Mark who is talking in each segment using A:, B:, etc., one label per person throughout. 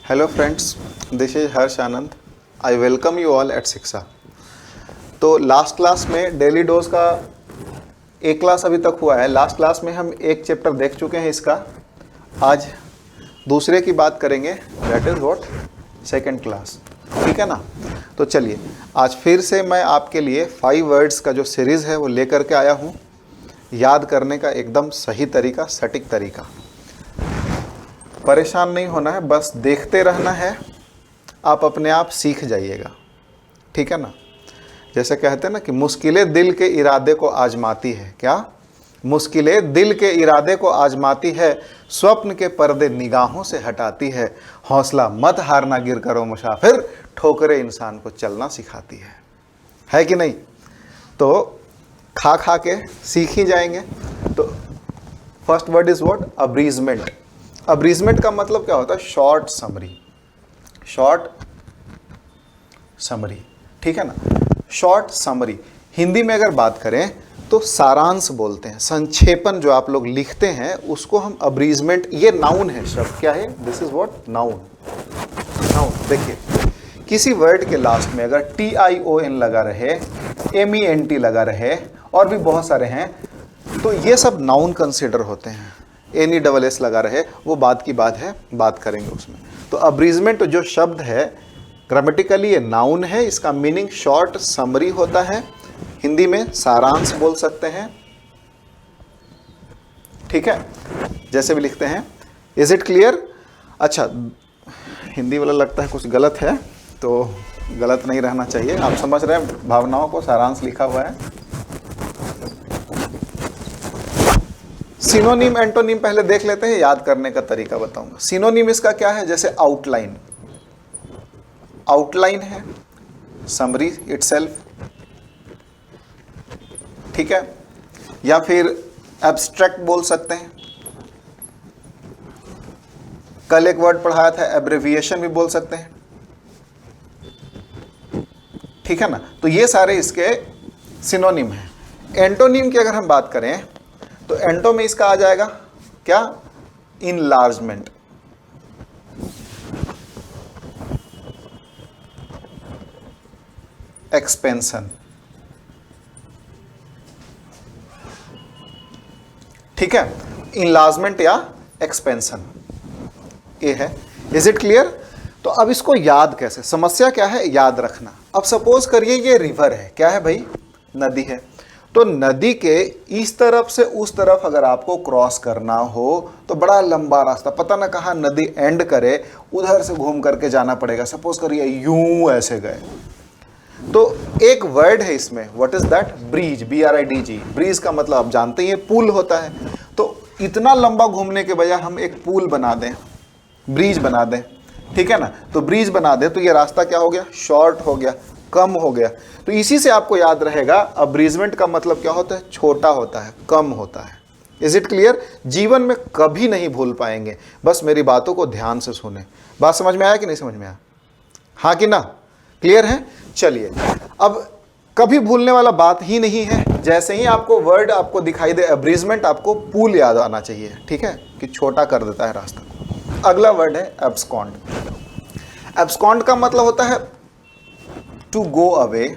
A: Hello friends, this is Harsh Anand. I welcome you all at शिक्षा। तो last class में daily dose का एक क्लास अभी तक हुआ है। लास्ट क्लास में हम एक चैप्टर देख चुके हैं इसका। आज दूसरे की बात करेंगे, that is what second class. ठीक है ना। तो चलिए आज फिर से मैं आपके लिए 5 वर्ड्स का जो सीरीज़ है वो लेकर के आया हूँ। याद करने का एकदम सही तरीका, सटीक तरीका। परेशान नहीं होना है, बस देखते रहना है, आप अपने आप सीख जाइएगा। ठीक है ना। जैसे कहते हैं ना कि मुश्किलें दिल के इरादे को आजमाती है। क्या? मुश्किलें दिल के इरादे को आजमाती है, स्वप्न के पर्दे निगाहों से हटाती है। हौसला मत हारना, गिर करो मुसाफिर, ठोकरें इंसान को चलना सिखाती है कि नहीं? तो खा खा के सीख ही जाएंगे। तो फर्स्ट वर्ड इज व्हाट? अब्रीजमेंट। अब्रीजमेंट का मतलब क्या होता है? Short summary. शॉर्ट समरी, ठीक है ना। शॉर्ट समरी हिंदी में अगर बात करें तो सारांश बोलते हैं। संक्षेपण जो आप लोग लिखते हैं उसको हम अब्रीजमेंट, ये नाउन है शब्द। क्या है? This is what? Noun. Noun. देखिए, किसी वर्ड के लास्ट में अगर TION लगा रहे, MENT लगा रहे और भी बहुत सारे हैं, तो ये सब नाउन कंसिडर होते हैं। NESS लगा रहे, वो बात की बात है, बात करेंगे उसमें। तो अब्रीजमेंट जो शब्द है, ग्रामेटिकली ये नाउन है, इसका मीनिंग शॉर्ट समरी होता है। हिंदी में सारांश बोल सकते हैं। ठीक है, जैसे भी लिखते हैं। Is it clear? अच्छा, हिंदी वाला लगता है कुछ गलत है, तो गलत नहीं रहना चाहिए। आप समझ रहे हैं भावनाओं को, सारांश लिखा हुआ है। सिनोनिम एंटोनिम पहले देख लेते हैं, याद करने का तरीका बताऊंगा। सिनोनिम इसका क्या है? जैसे आउटलाइन। आउटलाइन है समरी इटसेल्फ, ठीक है। या फिर एब्स्ट्रैक्ट बोल सकते हैं। कल एक वर्ड पढ़ाया था, एब्रेविएशन भी बोल सकते हैं, ठीक है ना। तो ये सारे इसके सिनोनिम हैं। एंटोनिम की अगर हम बात करें तो एंटो में इसका आ जाएगा क्या? इनलार्जमेंट। एक्सपेंशन, ठीक है। इनलार्जमेंट या एक्सपेंशन, ये है। Is it clear? तो अब इसको याद कैसे? समस्या क्या है? याद रखना। अब सपोज करिए ये रिवर है। क्या है भाई? नदी है। तो नदी के इस तरफ से उस तरफ अगर आपको क्रॉस करना हो तो बड़ा लंबा रास्ता, पता ना कहाँ नदी एंड करे, उधर से घूम करके जाना पड़ेगा। सपोज करिए यूं ऐसे गए, तो एक वर्ड है इसमें, what is that? Bridge. BRIDG। Bridge का मतलब आप जानते हैं पुल होता है। तो इतना लंबा घूमने के बजाय हम एक पुल बना दें, ब्रिज बना दें, ठीक है ना। तो ब्रिज बना दें तो ये रास्ता क्या हो गया? शॉर्ट हो गया, कम हो गया। तो इसी से आपको याद रहेगा अब्रीजमेंट का मतलब क्या होता है? छोटा होता है, कम होता है। Is it clear? जीवन में कभी नहीं भूल पाएंगे, बस मेरी बातों को ध्यान से सुने। बात समझ में आया कि नहीं समझ में आया? हाँ कि ना? क्लियर है? चलिए, अब कभी भूलने वाला बात ही नहीं है। जैसे ही आपको वर्ड आपको दिखाई दे अब्रीजमेंट, आपको पुल याद आना चाहिए, ठीक है, कि छोटा कर देता है रास्ता। अगला वर्ड है एब्सकॉन्ड। एब्सकॉन्ड का मतलब होता है टू गो अवे।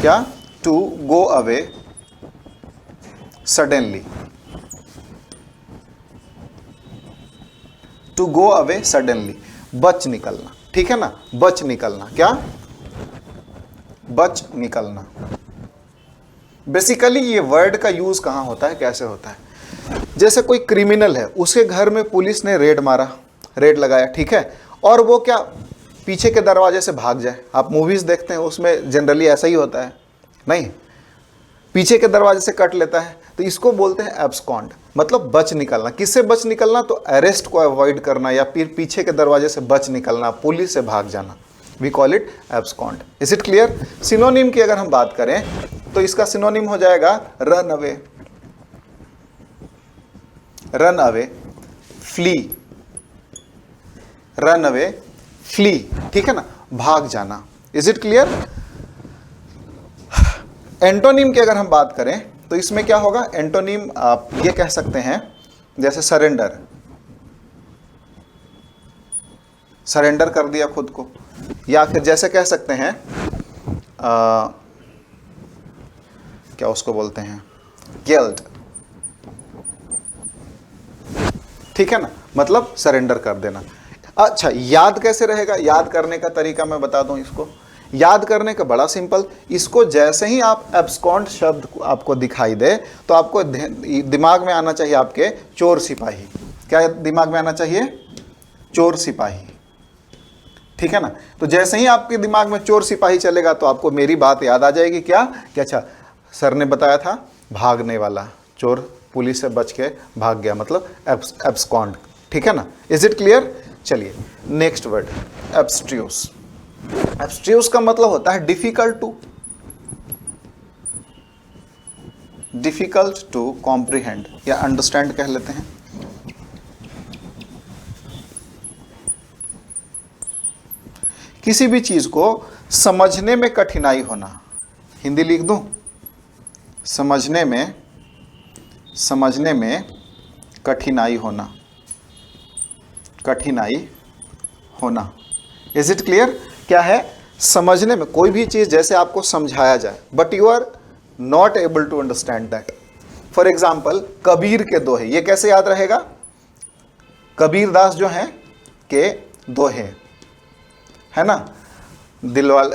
A: क्या? To go away suddenly. To go away suddenly, बच निकलना, ठीक है ना। बच निकलना, क्या? बच निकलना। बेसिकली ये वर्ड का यूज कहां होता है, कैसे होता है? जैसे कोई क्रिमिनल है, उसके घर में पुलिस ने रेड मारा, रेड लगाया, ठीक है, और वो क्या पीछे के दरवाजे से भाग जाए। आप मूवीज देखते हैं, उसमें जनरली ऐसा ही होता है, नहीं, पीछे के दरवाजे से कट लेता है। तो इसको बोलते हैं एब्सकॉन्ड, मतलब बच निकलना। किससे बच निकलना? तो अरेस्ट को अवॉइड करना या फिर पीछे के दरवाजे से बच निकलना, पुलिस से भाग जाना। We call it abscond. Is it clear? Synonym की अगर हम बात करें तो इसका सिनोनिम हो जाएगा run away. Run away, flee. Run away, flee, ठीक है ना, भाग जाना। Is it clear? एंटोनिम की अगर हम बात करें तो इसमें क्या होगा? एंटोनिम आप ये कह सकते हैं जैसे सरेंडर, सरेंडर कर दिया खुद को, या फिर जैसे कह सकते हैं क्या उसको बोलते हैं, गिल्ट, ठीक है ना, मतलब सरेंडर कर देना। अच्छा, याद कैसे रहेगा? याद करने का तरीका मैं बता दूं इसको। याद करने का बड़ा सिंपल, इसको जैसे ही आप एब्सकॉन्ड शब्द आपको दिखाई दे तो आपको दिमाग में आना चाहिए आपके चोर सिपाही। क्या दिमाग में आना चाहिए? चोर सिपाही, ठीक है ना। तो जैसे ही आपके दिमाग में चोर सिपाही चलेगा तो आपको मेरी बात याद आ जाएगी। क्या कि अच्छा सर ने बताया था भागने वाला, चोर पुलिस से बच के भाग गया, मतलब एब्सकॉन्ड, ठीक है ना। Is it clear? चलिए नेक्स्ट वर्ड, एब्स्ट्रूस। एब्स्ट्रूस का मतलब होता है डिफिकल्ट टू कॉम्प्रिहेंड या अंडरस्टैंड कह लेते हैं। किसी भी चीज को समझने में कठिनाई होना, हिंदी लिख दूं, समझने में कठिनाई होना। Is it clear? क्या है? समझने में, कोई भी चीज जैसे आपको समझाया जाए but you are not able to understand that. For example Kabir के दोहे, ये कैसे याद रहेगा? कबीर दास जो हैं के दोहे, है ना, दिलवाल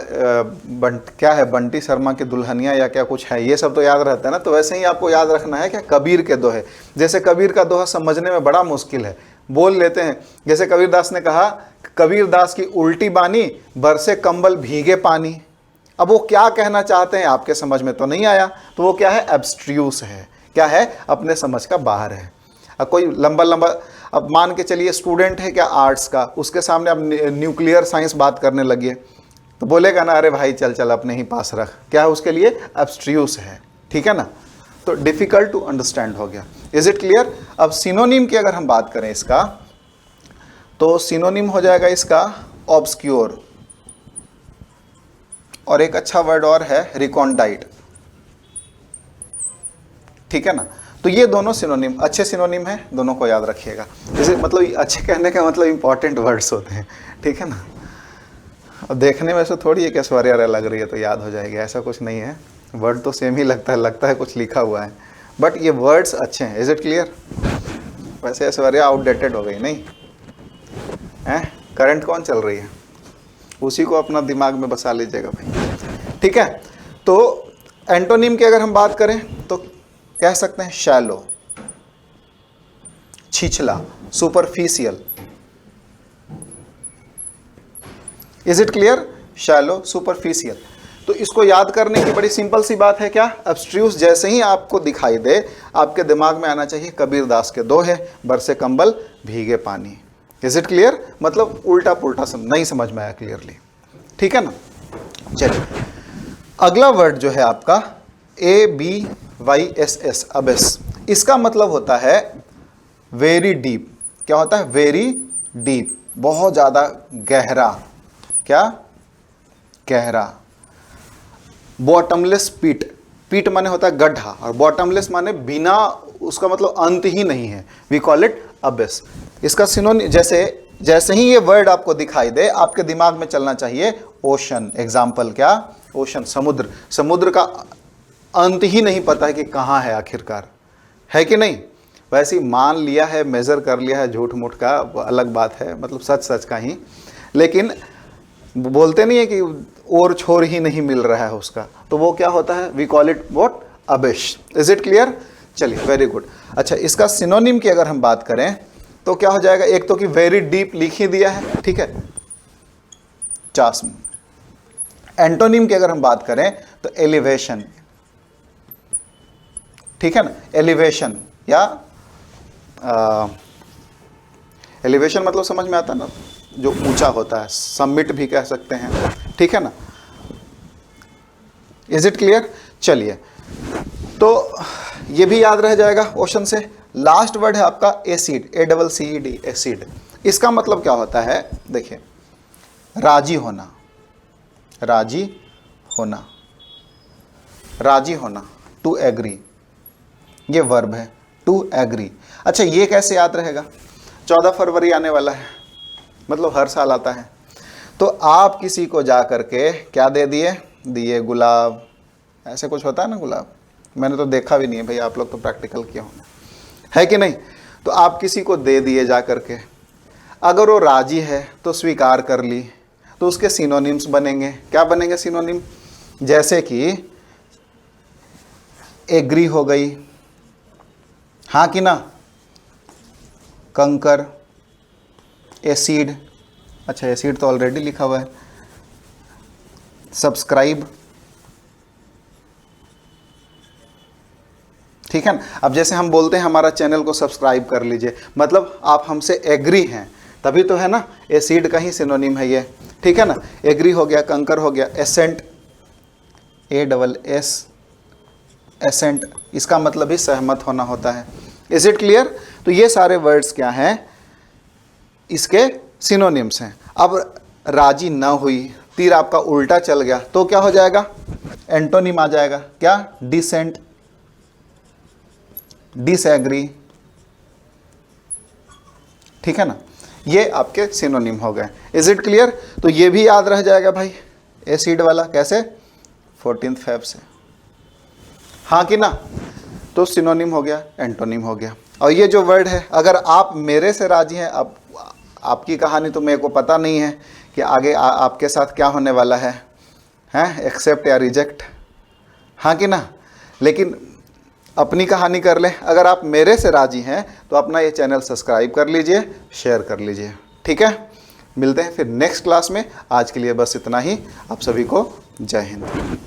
A: क्या है, बंटी शर्मा की दुल्हनिया या क्या कुछ है, ये सब तो याद रहता है ना। तो वैसे ही आपको याद रखना है क्या, कबीर के दोहे। जैसे कबीर का दोहा समझने में बड़ा मुश्किल है, बोल लेते हैं। जैसे कबीर दास ने कहा, कबीर दास की उल्टी बानी, बरसे कंबल भीगे पानी। अब वो क्या कहना चाहते हैं आपके समझ में तो नहीं आया, तो वो क्या है? एब्स्ट्रूस है। क्या है? अपने समझ का बाहर है। अब कोई लंबा, अब मान के चलिए स्टूडेंट है क्या आर्ट्स का, उसके सामने अब न्यूक्लियर साइंस बात करने लगिए तो बोलेगा ना, अरे भाई चल अपने ही पास रख। क्या है उसके लिए? एब्स्ट्रूस है, ठीक है ना। तो डिफिकल्ट टू अंडरस्टैंड हो गया। Is it clear? अब सिनोनिम की अगर हम बात करें इसका, तो सिनोनिम हो जाएगा इसका ऑब्सक्योर, और एक अच्छा वर्ड और है रिकॉन्डाइट, ठीक है ना। तो ये दोनों सिनोनिम अच्छे सिनोनिम हैं, दोनों को याद रखिएगा। जैसे मतलब अच्छे कहने का मतलब इंपॉर्टेंट वर्ड्स होते हैं, ठीक है ना। और देखने में से थोड़ी एक ऐश्वर्या लग रही है तो याद हो जाएगी, ऐसा कुछ नहीं है। वर्ड तो सेम ही लगता है कुछ लिखा हुआ है, बट ये वर्ड्स अच्छे हैं। Is it clear? वैसे ऐश्वर्या आउटडेटेड हो गई नहीं है, करंट कौन चल रही है, उसी को अपना दिमाग में बसा लीजिएगा भाई, ठीक है। तो एंटोनिम की अगर हम बात करें तो कह सकते हैं शैलो, छिछला, superficial. Is it clear? Shallow, superficial. तो इसको याद करने की बड़ी सिंपल सी बात है। क्या? एब्स्ट्रूस जैसे ही आपको दिखाई दे आपके दिमाग में आना चाहिए कबीर दास के दोहे, बरसे कंबल भीगे पानी। Is it clear? मतलब उल्टा पुल्टा नहीं समझ में आया क्लियरली, ठीक है ना। चलिए अगला वर्ड जो है आपका ABYSS, अबेस। इसका मतलब होता है वेरी डीप। क्या होता है? वेरी डीप, बहुत ज्यादा गहरा। क्या? गहरा। बॉटमलेस पिट, पिट माने होता है गड्ढा, और बॉटमलेस माने बिना, उसका मतलब अंत ही नहीं है। We call it abyss. इसका सिनोनिम, जैसे ही ये वर्ड आपको दिखाई दे आपके दिमाग में चलना चाहिए ओशन। एग्जाम्पल क्या? ओशन, समुद्र। समुद्र का अंत ही नहीं पता है कि कहाँ है आखिरकार, है कि नहीं। वैसे ही मान लिया है, मेजर कर लिया है, झूठ मूठ का अलग बात है, मतलब सच सच का ही। लेकिन बोलते नहीं है कि और छोर ही नहीं मिल रहा है उसका, तो वो क्या होता है? We call it what? अबिश। Is it clear? चलिए वेरी गुड। अच्छा, इसका सिनोनिम की अगर हम बात करें तो क्या हो जाएगा? एक तो कि वेरी डीप लिख ही दिया है, ठीक है, चास्म। एंटोनिम की अगर हम बात करें तो एलिवेशन, ठीक है ना। एलिवेशन या एलिवेशन मतलब समझ में आता है ना, जो ऊंचा होता है, समिट भी कह सकते हैं, ठीक है ना। Is it clear? चलिए, तो ये भी याद रह जाएगा ओशन से। लास्ट वर्ड है आपका एसिड, ACCED, एसिड। इसका मतलब क्या होता है? देखिए, राजी होना, राजी होना, राजी होना, टू एग्री, ये वर्ब है। To agree. अच्छा ये कैसे याद रहेगा, 14 फरवरी आने वाला है, मतलब हर साल आता है, तो आप किसी को जा करके क्या दे दिए गुलाब, ऐसे कुछ होता है ना गुलाब, मैंने तो देखा भी नहीं है भाई, आप लोग तो प्रैक्टिकल किए होंगे, है कि नहीं। तो आप किसी को दे दिए जा करके, अगर वो राजी है तो स्वीकार कर ली, तो उसके सिनोनिम्स बनेंगे, क्या बनेंगे सिनोनिम, जैसे कि एग्री हो गई, हाँ कि ना, कंकर, एसिड, अच्छा एसिड तो ऑलरेडी लिखा हुआ है, सब्सक्राइब, ठीक है ना। अब जैसे हम बोलते हैं हमारा चैनल को सब्सक्राइब कर लीजिए, मतलब आप हमसे एग्री हैं, तभी तो है ना, एसिड का ही सिनोनिम है ये, ठीक है ना। एग्री हो गया, कंकर हो गया, एसेंट, ASS, एसेंट, इसका मतलब ही सहमत होना होता है। Is it clear. तो ये सारे वर्ड्स क्या हैं, इसके सिनोनिम्स हैं। अब राजी ना हुई, तीर आपका उल्टा चल गया, तो क्या हो जाएगा, एंटोनिम आ जाएगा, क्या, डिसेंट, डिसएग्री, ठीक है ना, ये आपके सिनोनिम हो गए। Is it clear. तो ये भी याद रह जाएगा भाई, एसिड वाला कैसे, 14 फेब से, हाँ कि ना। तो सिनोनिम हो गया, एंटोनिम हो गया। और ये जो वर्ड है, अगर आप मेरे से राजी हैं, अब आपकी कहानी तो मेरे को पता नहीं है कि आगे आपके साथ क्या होने वाला है, हैं, एक्सेप्ट या रिजेक्ट, हाँ कि ना, लेकिन अपनी कहानी कर लें। अगर आप मेरे से राजी हैं तो अपना ये चैनल सब्सक्राइब कर लीजिए, शेयर कर लीजिए, ठीक है। मिलते हैं फिर नेक्स्ट क्लास में, आज के लिए बस इतना ही। आप सभी को जय हिंद।